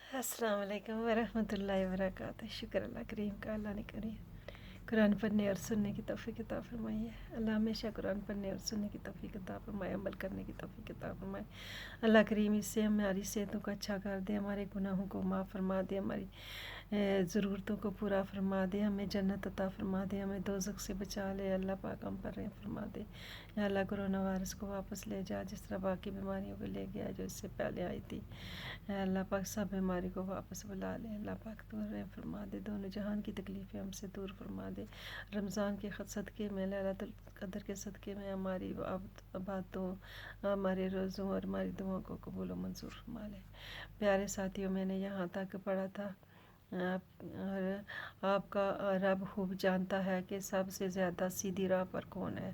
السلام علیکم ورحمۃ اللہ وبرکاتہ۔ شکر اللہ کریم کا، اللہ نے کریم قرآن پڑھنے اور سننے کی توفیق عطا فرمائی ہے۔ اللہ ہمیشہ قرآن پڑھنے اور سننے کی توفیق عطا فرمائے، عمل کرنے کی توفیق عطا فرمائے۔ اللہ کریم اس سے ہماری صحتوں کو اچھا کر دے، ہمارے گناہوں کو معاف فرما دے، ہماری ضرورتوں کو پورا فرما دے، ہمیں جنت عطا فرما دے، ہمیں دوزخ سے بچا لے۔ اللہ پاک ہم پر رحم فرما دے۔ یا اللہ کرونا وائرس کو واپس لے جا، جس طرح باقی بیماریوں کو لے گیا جو اس سے پہلے آئی تھی۔ اللہ پاک سب بیماری کو واپس بلا لے۔ اللہ پاک تو رحم فرما دے، دونوں جہان کی تکلیفیں ہم سے دور فرما دے۔ رمضان کے صدقے میں، لیلۃ القدر کے صدقے میں ہماری باتوں، ہمارے روزوں اور ہماری دعاؤں کو قبول و منظور فرما لے۔ پیارے ساتھیوں، میں نے یہاں تک پڑھا تھا اور آپ کا رب خوب جانتا ہے کہ سب سے زیادہ سیدھی راہ پر کون ہے۔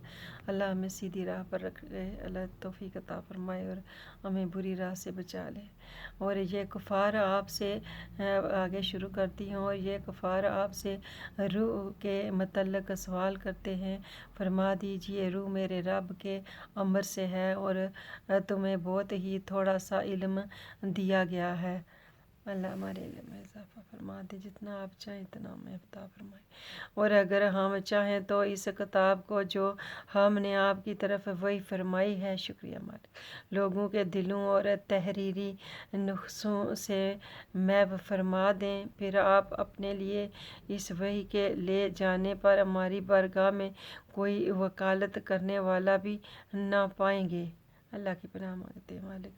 اللہ ہمیں سیدھی راہ پر رکھے، اللہ توفیق عطا فرمائے اور ہمیں بری راہ سے بچا لے۔ اور یہ کفار آپ سے آگے شروع کرتی ہوں، اور یہ کفار آپ سے روح کے متعلق سوال کرتے ہیں۔ فرما دیجئے روح میرے رب کے امر سے ہے اور تمہیں بہت ہی تھوڑا سا علم دیا گیا ہے۔ اللہ ہمارے علم میں اضافہ فرما دے، جتنا آپ چاہیں اتنا ہمیں عطا فرمائے۔ اور اگر ہم چاہیں تو اس کتاب کو جو ہم نے آپ کی طرف وحی فرمائی ہے، شکریہ مالک، لوگوں کے دلوں اور تحریری نسخوں سے محو فرما دیں، پھر آپ اپنے لیے اس وحی کے لے جانے پر ہماری بارگاہ میں کوئی وکالت کرنے والا بھی نہ پائیں گے۔ اللہ کی پناہ مانگتے ہیں مالک،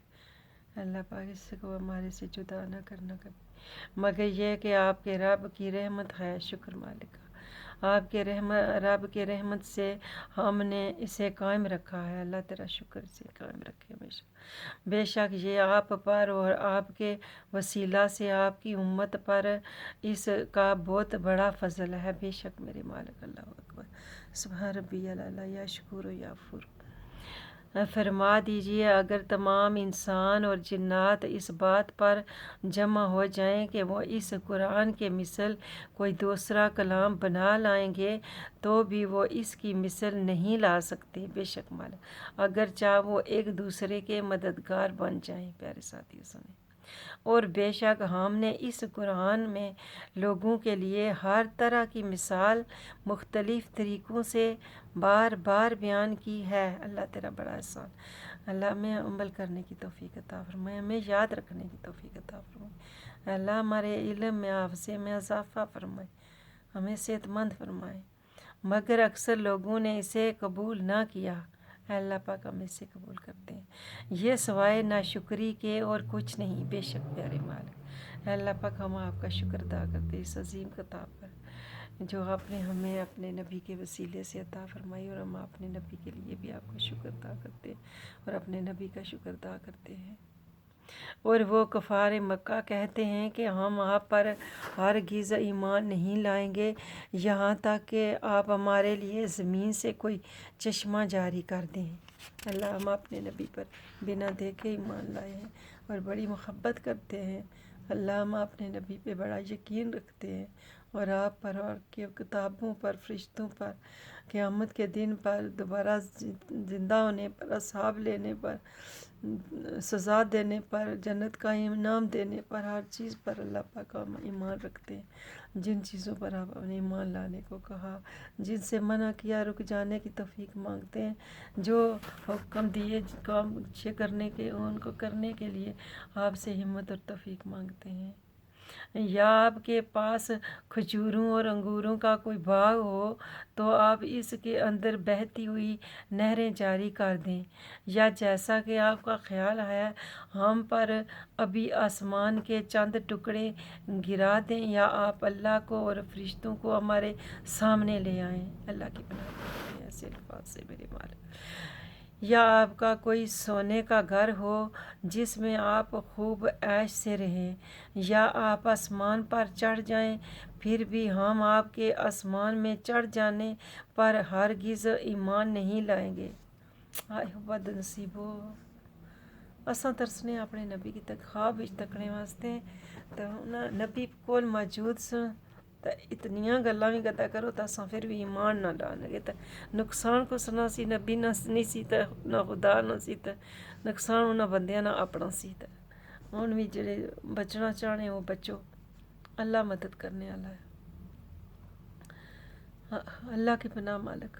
اللہ پاک اس کو ہمارے سے جدا نہ کرنا کبھی، مگر یہ کہ آپ کے رب کی رحمت ہے۔ شکر مالک کا، آپ کے رب کے رحمت سے ہم نے اسے قائم رکھا ہے۔ اللہ تیرا شکر، اسے قائم رکھے ہمیشہ۔ بے شک یہ آپ پر اور آپ کے وسیلہ سے آپ کی امت پر اس کا بہت بڑا فضل ہے۔ بے شک میرے مالک، اللہ اکبر، سبحان ربی الاعلیٰ، یا شکور و یا غفور۔ فرما دیجئے اگر تمام انسان اور جنات اس بات پر جمع ہو جائیں کہ وہ اس قرآن کے مثل کوئی دوسرا کلام بنا لائیں گے تو بھی وہ اس کی مثل نہیں لا سکتے۔ بے شک مالک، اگرچہ وہ ایک دوسرے کے مددگار بن جائیں۔ پیارے ساتھیو سنیں، اور بے شک ہم نے اس قرآن میں لوگوں کے لیے ہر طرح کی مثال مختلف طریقوں سے بار بار بیان کی ہے۔ اللہ تیرا بڑا احسان، اللہ ہمیں عمل کرنے کی توفیق عطا فرمائے، ہمیں یاد رکھنے کی توفیق عطا فرمائے۔ اللہ ہمارے علم میں حافظے میں اضافہ فرمائے، ہمیں صحت مند فرمائے، مگر اکثر لوگوں نے اسے قبول نہ کیا۔ اللہ پاک ہم اسے قبول کرتے ہیں، یہ سوائے ناشکری کے اور کچھ نہیں۔ بے شک پیارے مالک، اللہ پاک ہم آپ کا شکر ادا کرتے اس عظیم کتاب پر جو آپ نے ہمیں اپنے نبی کے وسیلے سے عطا فرمائی، اور ہم اپنے نبی کے لیے بھی آپ کا شکر ادا کرتے ہیں اور اپنے نبی کا شکر ادا کرتے ہیں۔ اور وہ کفار مکہ کہتے ہیں کہ ہم آپ پر ہرگز ایمان نہیں لائیں گے یہاں تک کہ آپ ہمارے لیے زمین سے کوئی چشمہ جاری کر دیں۔ اللہ، ہم اپنے نبی پر بنا دیکھے ایمان لائے ہیں اور بڑی محبت کرتے ہیں۔ اللہ، ہم اپنے نبی پہ بڑا یقین رکھتے ہیں اور آپ پر اور کتابوں پر، فرشتوں پر، قیامت کے دن پر، دوبارہ زندہ ہونے پر، اصحاب لینے پر، سزا دینے پر، جنت کا انعام دینے پر، ہر چیز پر اللہ پاک ہم ایمان رکھتے ہیں۔ جن چیزوں پر آپ نے ایمان لانے کو کہا، جن سے منع کیا، رک جانے کی توفیق مانگتے ہیں۔ جو حکم دیے کام اچھے کرنے کے، ان کو کرنے کے لیے آپ سے ہمت اور توفیق مانگتے ہیں۔ یا آپ کے پاس کھجوروں اور انگوروں کا کوئی باغ ہو تو آپ اس کے اندر بہتی ہوئی نہریں جاری کر دیں، یا جیسا کہ آپ کا خیال ہے ہم پر ابھی آسمان کے چند ٹکڑے گرا دیں، یا آپ اللہ کو اور فرشتوں کو ہمارے سامنے لے آئیں۔ اللہ کی پناہ مانگتے ہیں ایسے الفاظ سے میرے مالک۔ یا آپ کا کوئی سونے کا گھر ہو جس میں آپ خوب عیش سے رہیں، یا آپ آسمان پر چڑھ جائیں، پھر بھی ہم آپ کے آسمان میں چڑھ جانے پر ہرگز ایمان نہیں لائیں گے۔ آئے بد نصیبو، اساں ترسنے اپنے نبی کی خواب وچ تکنے واسطے، تو نبی کول موجود سن تو اتنیاں گلاں بھی گدا کرو تو اساں پھر بھی ایمان نہ لا لگے، تو نقصان کو سنا سی، نبی نہ نہیں سی، تو نہ خدا نہ سی، تو نقصان انہاں بندیاں نہ اپنا سی۔ ہن بھی جڑے بچنا چاہنے وہ بچو، اللہ مدد کرنے والا ہے۔ اللہ کی پناہ مالک،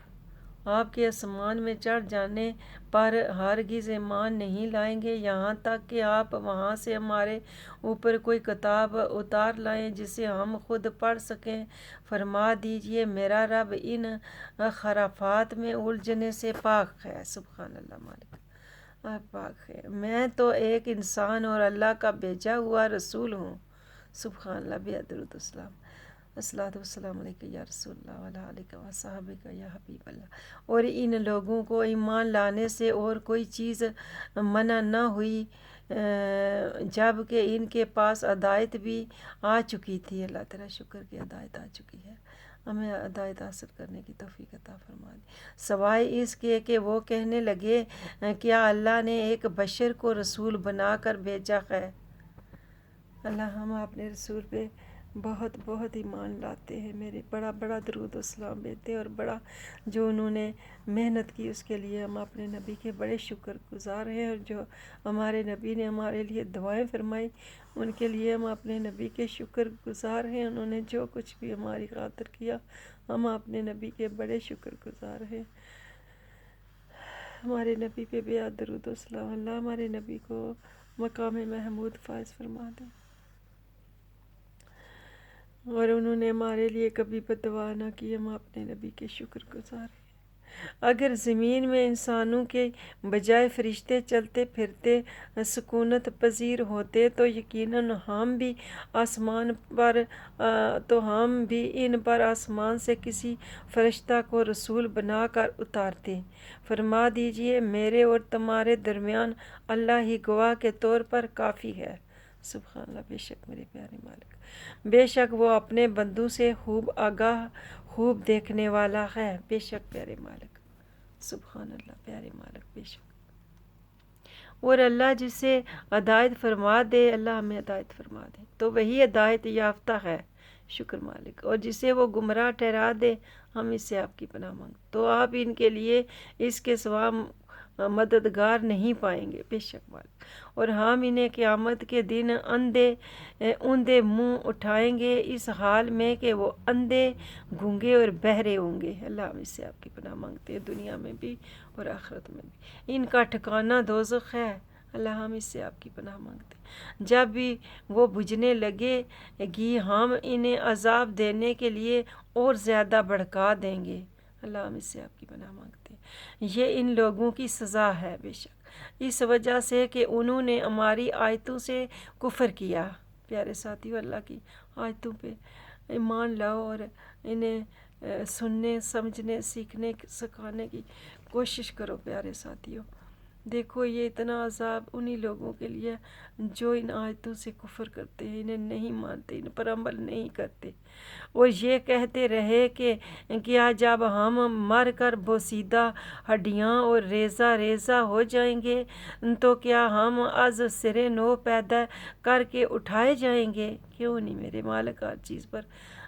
آپ کے آسمان میں چڑھ جانے پر ہرگز ایمان نہیں لائیں گے یہاں تک کہ آپ وہاں سے ہمارے اوپر کوئی کتاب اتار لائیں جسے ہم خود پڑھ سکیں۔ فرما دیجئے میرا رب ان خرافات میں الجھنے سے پاک ہے۔ سبحان اللہ مالک، آپ پاک ہے۔ میں تو ایک انسان اور اللہ کا بھیجا ہوا رسول ہوں۔ سبحان اللہ، بے درود السلام، الصلاۃ والسلام علیکہ یا رسول اللہ وعلی آلک و صحابہ یا حبیب اللہ۔ اور ان لوگوں کو ایمان لانے سے اور کوئی چیز منع نہ ہوئی جب کہ ان کے پاس ہدایت بھی آ چکی تھی۔ اللہ تعالیٰ شکر کی ہدایت آ چکی ہے، ہمیں ہدایت حاصل کرنے کی توفیق عطا فرما دی، سوائے اس کے کہ وہ کہنے لگے کیا اللہ نے ایک بشر کو رسول بنا کر بھیجا ہے۔ اللہ ہم اپنے رسول پہ بہت بہت ایمان لاتے ہیں، میرے بڑا بڑا درود و سلام دیتے ہیں، اور بڑا جو انہوں نے محنت کی اس کے لیے ہم اپنے نبی کے بڑے شکر گزار ہیں، اور جو ہمارے نبی نے ہمارے لیے دعائیں فرمائی ان کے لیے ہم اپنے نبی کے شکر گزار ہیں۔ انہوں نے جو کچھ بھی ہماری خاطر کیا ہم اپنے نبی کے بڑے شکر گزار ہیں۔ ہمارے نبی پہ بیاد درود و سلام، اللہ ہمارے نبی کو مقام محمود فائز فرما دے، اور انہوں نے ہمارے لیے کبھی بددعا نہ کی، ہم اپنے نبی کے شکر گزار ہیں۔ اگر زمین میں انسانوں کے بجائے فرشتے چلتے پھرتے سکونت پذیر ہوتے تو یقیناً ہم بھی ان پر آسمان سے کسی فرشتہ کو رسول بنا کر اتارتے۔ فرما دیجئے میرے اور تمہارے درمیان اللہ ہی گواہ کے طور پر کافی ہے۔ سبحان اللہ، بے شک میرے پیارے مالک، بے شک وہ اپنے بندوں سے خوب آگاہ، خوب دیکھنے والا ہے۔ بے شک پیارے مالک، سبحان اللہ پیارے مالک، بے شک۔ اور اللہ جسے ہدایت فرما دے، اللہ ہمیں ہدایت فرما دے تو وہی ہدایت یافتہ ہے، شکر مالک، اور جسے وہ گمراہ ٹھہرا دے ہم اس سے آپ کی پناہ مانگتے تو آپ ان کے لیے اس کے سوا مددگار نہیں پائیں گے۔ بے شک مالک، اور ہم انہیں قیامت کے دن اندھے منہ اٹھائیں گے اس حال میں کہ وہ اندھے، گونگے اور بہرے ہوں گے۔ اللہ ہم اس سے آپ کی پناہ مانگتے ہیں، دنیا میں بھی اور آخرت میں بھی۔ ان کا ٹھکانہ دوزخ ہے، اللہ ہم اس سے آپ کی پناہ مانگتے ہیں۔ جب بھی وہ بجھنے لگے گی ہم انہیں عذاب دینے کے لیے اور زیادہ بھڑکا دیں گے۔ اللہ ہم اس سے آپ کی پناہ مانگتے ہیں۔ یہ ان لوگوں کی سزا ہے، بے شک اس وجہ سے کہ انہوں نے ہماری آیتوں سے کفر کیا۔ پیارے ساتھیو، اللہ کی آیتوں پہ ایمان لاؤ اور انہیں سننے، سمجھنے، سیکھنے، سکھانے کی کوشش کرو۔ پیارے ساتھیو، دیکھو یہ اتنا عذاب انہی لوگوں کے لیے جو ان آیتوں سے کفر کرتے ہیں، انہیں نہیں مانتے، ان پر عمل نہیں کرتے، اور یہ کہتے رہے کہ کیا جب ہم مر کر بوسیدہ ہڈیاں اور ریزہ ریزہ ہو جائیں گے تو کیا ہم از سرے نو پیدا کر کے اٹھائے جائیں گے؟ کیوں نہیں میرے مالک، ہر چیز پر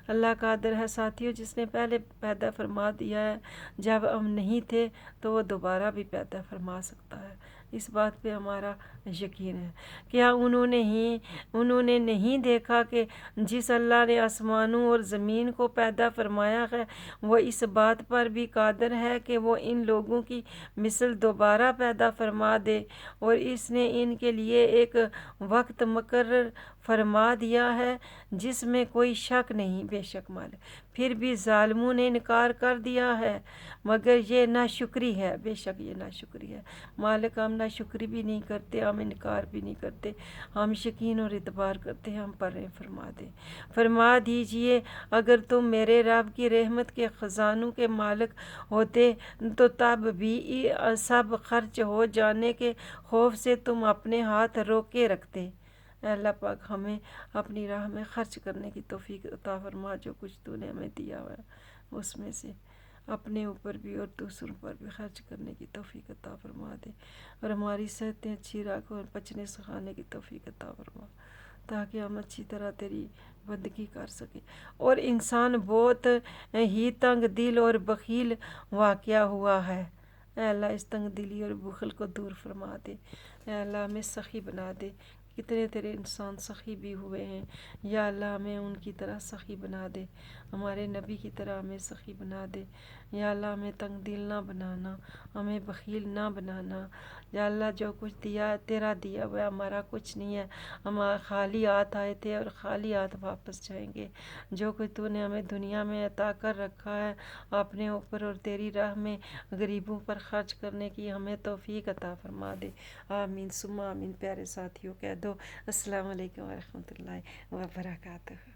اللہ قادر ہے ساتھیو، جس نے پہلے پیدا فرما دیا ہے جب ہم نہیں تھے تو وہ دوبارہ بھی پیدا فرما سکتا ہے۔ اس بات پہ ہمارا یقین ہے۔ کیا انہوں نے نہیں دیکھا کہ جس اللہ نے آسمانوں اور زمین کو پیدا فرمایا ہے وہ اس بات پر بھی قادر ہے کہ وہ ان لوگوں کی مثل دوبارہ پیدا فرما دے، اور اس نے ان کے لیے ایک وقت مقرر فرما دیا ہے جس میں کوئی شک نہیں۔ بے شک مالک، پھر بھی ظالموں نے انکار کر دیا ہے، مگر یہ ناشکری ہے۔ بے شک یہ ناشکری ہے مالک، ہم ناشکری بھی نہیں کرتے، ہم انکار بھی نہیں کرتے، ہم یقین اور اعتبار کرتے ہیں، ہم پر رحم فرما دیں۔ فرما دیجئے اگر تم میرے رب کی رحمت کے خزانوں کے مالک ہوتے تو تب بھی سب خرچ ہو جانے کے خوف سے تم اپنے ہاتھ روکے رکھتے۔ اے اللہ پاک، ہمیں اپنی راہ میں خرچ کرنے کی توفیق عطا فرما، جو کچھ تو نے ہمیں دیا ہوا ہے اس میں سے اپنے اوپر بھی اور دوسروں پر بھی خرچ کرنے کی توفیق عطا فرما دے، اور ہماری صحتیں اچھی رکھ اور پچنے سکھانے کی توفیق عطا فرما تاکہ ہم اچھی طرح تیری بندگی کر سکیں۔ اور انسان بہت ہی تنگ دل اور بخیل واقع ہوا ہے، اے اللہ اس تنگ دلی اور بخل کو دور فرما دے، اے اللہ ہمیں سخی بنا دے کتنے تیرے انسان سخی بھی ہوئے ہیں، یا اللہ ہمیں ان کی طرح سخی بنا دے، ہمارے نبی کی طرح ہمیں سخی بنا دے، یا اللہ ہمیں تنگ دل نہ بنانا، ہمیں بخیل نہ بنانا، یا اللہ جو کچھ دیا تیرا دیا ہوا ہمارا کچھ نہیں ہے، ہم خالی ہاتھ آئے تھے اور خالی ہاتھ واپس جائیں گے، جو کچھ تو نے ہمیں دنیا میں عطا کر رکھا ہے اپنے اوپر اور تیری راہ میں غریبوں پر خرچ کرنے کی ہمیں توفیق عطا فرما دے، آمین ثم آمین۔ پیارے ساتھیوں کہہ دو السلام علیکم ورحمۃ اللہ وبرکاتہ۔